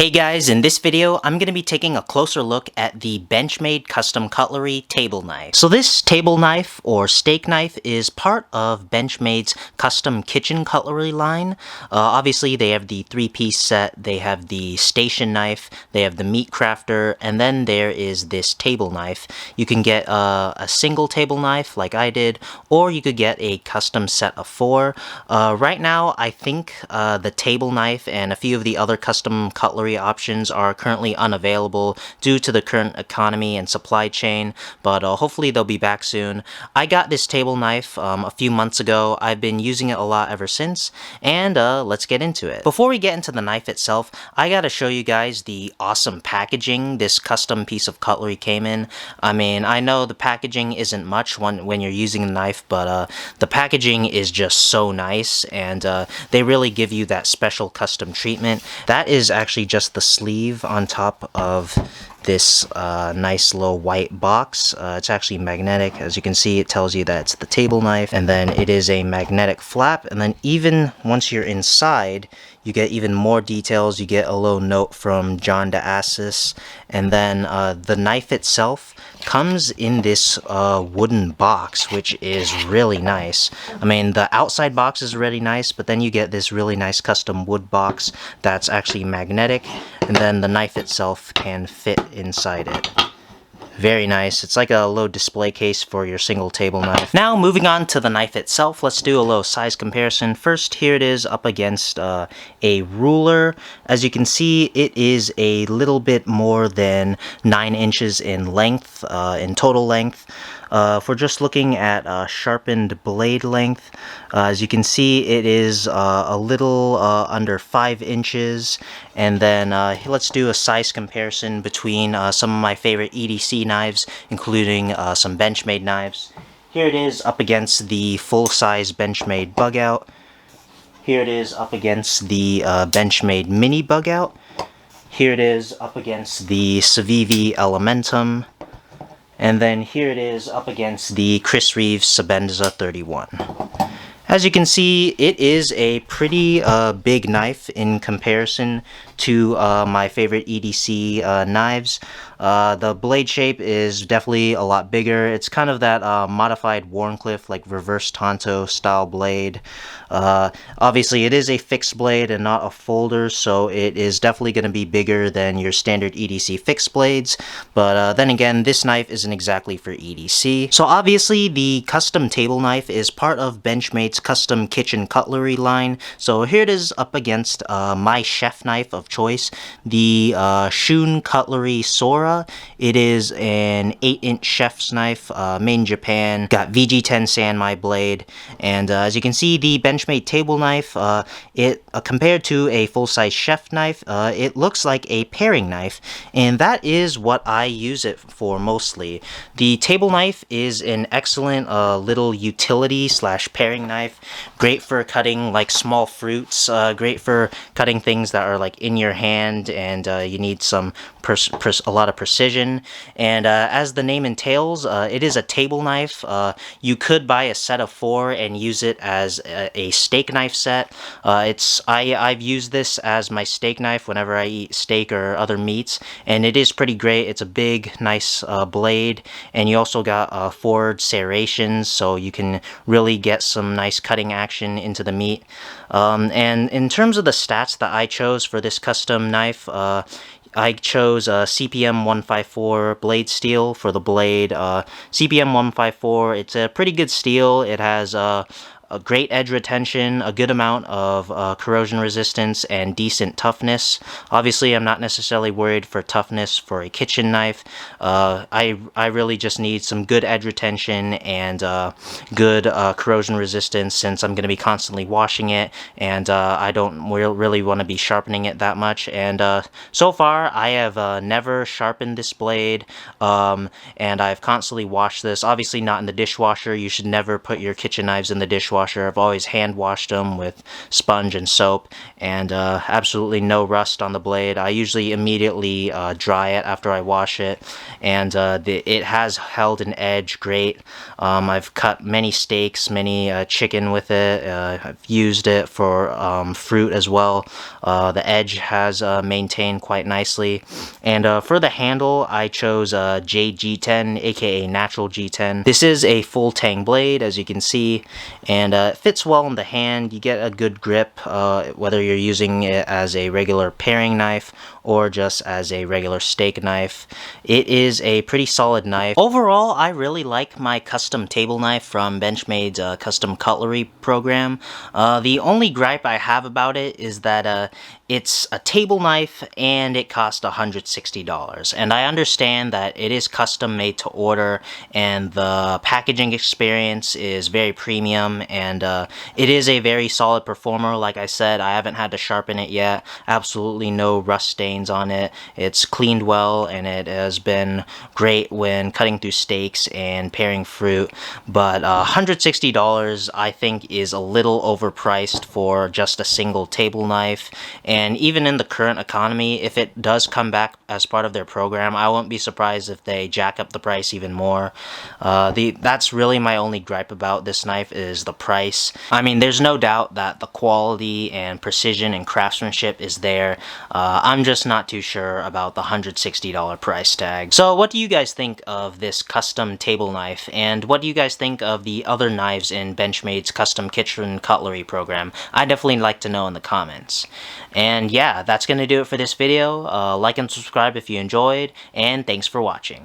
Hey guys, in this video, I'm going to be taking a closer look at the Benchmade Custom Cutlery Table Knife. So this table knife, or steak knife, is part of Benchmade's Custom Kitchen Cutlery line. Obviously, they have the three-piece set, they have the station knife, they have the meat crafter, and then there is this table knife. You can get a single table knife, like I did, or you could get a custom set of 4. Right now, I think the table knife and a few of the other custom cutlery options are currently unavailable due to the current economy and supply chain, but hopefully they'll be back soon. I got this table knife a few months ago. I've been using it a lot ever since, and let's get into it. Before we get into the knife itself, I gotta show you guys the awesome packaging this custom piece of cutlery came in. I mean, I know the packaging isn't much when you're using the knife, but the packaging is just so nice, and they really give you that special custom treatment. That is actually just the sleeve on top of this nice little white box. It's actually magnetic. As you can see, it tells you that it's the table knife, and then it is a magnetic flap, and then even once you're inside, you get even more details. You get a little note from John DeAssis, and then the knife itself comes in this wooden box, which is really nice. I mean, the outside box is really nice, but then you get this really nice custom wood box that's actually magnetic, and then the knife itself can fit inside it. Very nice. It's like a little display case for your single table knife. Now, moving on to the knife itself, let's do a little size comparison. First, here it is up against a ruler. As you can see, it is a little bit more than 9 inches in length, in total length. If we're just looking at sharpened blade length, as you can see, it is a little under 5 inches. And then let's do a size comparison between some of my favorite EDC knives, including some Benchmade knives. Here it is up against the full-size Benchmade bug out. Here it is up against the Benchmade mini bug out. Here it is up against the Civivi Elementum. And then here it is up against the Chris Reeves Sebenza 31. As you can see, it is a pretty big knife in comparison to my favorite EDC knives. The blade shape is definitely a lot bigger. It's kind of that modified Wharncliffe, like reverse Tonto style blade. Obviously, it is a fixed blade and not a folder, so it is definitely going to be bigger than your standard EDC fixed blades. But then again, this knife isn't exactly for EDC. So obviously, the custom table knife is part of Benchmade's Custom Kitchen Cutlery line. So here it is up against my chef knife of choice, the Shun Cutlery Sora. It is an 8-inch chef's knife, made in Japan. Got VG10 Sanmai blade, and as you can see, the Benchmade table knife, compared to a full-size chef knife, it looks like a paring knife, and that is what I use it for mostly. The table knife is an excellent little utility slash paring knife. Great for cutting like small fruits, great for cutting things that are like in your hand and you need some a lot of precision. And as the name entails, it is a table knife. You could buy a set of 4 and use it as a steak knife set. I've used this as my steak knife whenever I eat steak or other meats, and it is pretty great. It's a big, nice blade, and you also got forward serrations, so you can really get some nice cutting action into the meat. And in terms of the stats that I chose for this custom knife, I chose CPM 154 blade steel for the blade. CPM 154, it's a pretty good steel. It has a great edge retention, a good amount of corrosion resistance, and decent toughness. Obviously, I'm not necessarily worried for toughness for a kitchen knife. I really just need some good edge retention and good corrosion resistance, since I'm going to be constantly washing it, and I don't really want to be sharpening it that much. And so far, I have never sharpened this blade, and I've constantly washed this. Obviously not in the dishwasher. You should never put your kitchen knives in the dishwasher. dishwasher. I've always hand washed them with sponge and soap, and absolutely no rust on the blade. I usually immediately dry it after I wash it, and it has held an edge great. I've cut many steaks, many chicken with it. I've used it for fruit as well. The edge has maintained quite nicely. And for the handle, I chose JG10, aka Natural G10. This is a full tang blade, as you can see, and it fits well in the hand. You get a good grip, whether you're using it as a regular paring knife or just as a regular steak knife. It is a pretty solid knife. Overall, I really like my custom table knife from Benchmade's custom cutlery program. The only gripe I have about it is that it's a table knife and it costs $160. And I understand that it is custom made to order and the packaging experience is very premium, and it is a very solid performer. Like I said, I haven't had to sharpen it yet. Absolutely no rust stains on it. It's cleaned well, and it has been great when cutting through steaks and paring fruit. But $160 I think is a little overpriced for just a single table knife. And even in the current economy, if it does come back as part of their program, I won't be surprised if they jack up the price even more. That's really my only gripe about this knife, is the price. I mean, there's no doubt that the quality and precision and craftsmanship is there. I'm just not too sure about the $160 price tag. So what do you guys think of this custom table knife, and what do you guys think of the other knives in Benchmade's custom kitchen cutlery program? I'd definitely like to know in the comments. And yeah, that's gonna do it for this video. Like and subscribe if you enjoyed, and thanks for watching.